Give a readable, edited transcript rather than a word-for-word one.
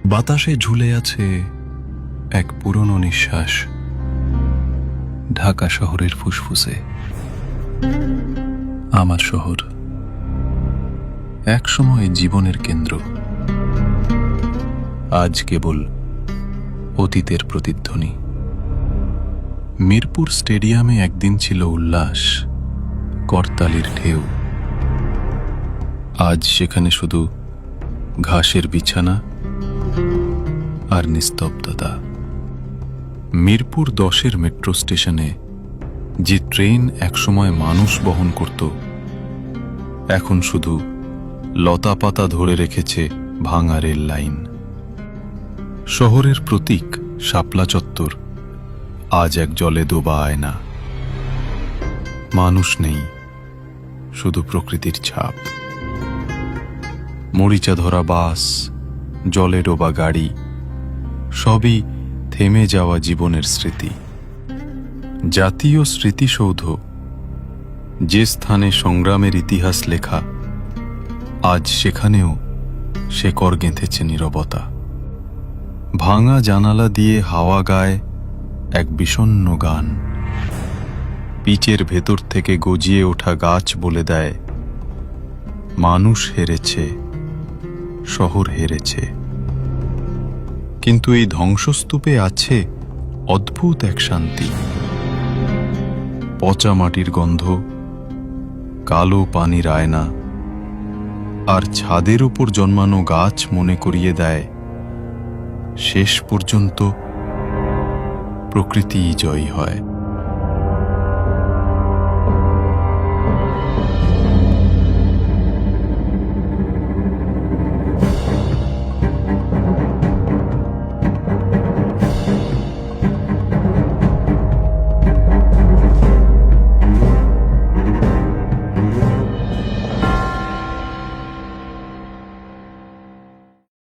বাতাসে ঝুলে আছে এক পুরনো নিঃশ্বাস, ঢাকা শহরের ফুসফুসে। আমার শহর একসময় জীবনের কেন্দ্র, আজ কেবল অতীতের প্রতিধ্বনি। মিরপুর স্টেডিয়ামে একদিন ছিল উল্লাস, করতালির ঢেউ। আজ সেখানে শুধু ঘাসের বিছানা আর নিস্তব্ধতা। মিরপুর 10-এর মেট্রো স্টেশনে যে ট্রেন একসময় মানুষ বহন করত, এখন শুধু লতাপাতা ধরে রেখেছে ভাঙা রেল লাইন। শহরের প্রতীক শাপলা চত্বর আজ এক জলে ডোবা আয়না। মানুষ নেই, শুধু প্রকৃতির ছাপ। মরিচা ধরা বাস, জলে ডোবা গাড়ি, সবই থেমে যাওয়া জীবনের স্মৃতি। জাতীয় স্মৃতিসৌধ, যে স্থানে সংগ্রামের ইতিহাস লেখা, আজ সেখানেও শেকড় গেঁথেছে নীরবতা। ভাঙা জানালা দিয়ে হাওয়া গায় এক বিষণ্ণ গান। পিচের ভেতর থেকে গজিয়ে ওঠা গাছ বলে দেয়, মানুষ হেরেছে, শহর হেরেছে। কিন্তু এই ধ্বংসস্তূপে আছে অদ্ভুত এক শান্তি। পচা মাটির গন্ধ, কালো পানির আয়না, আর ছাদের উপর জন্মানো গাছ মনে করিয়ে দেয়, শেষ পর্যন্ত প্রকৃতিই জয়ী হয়।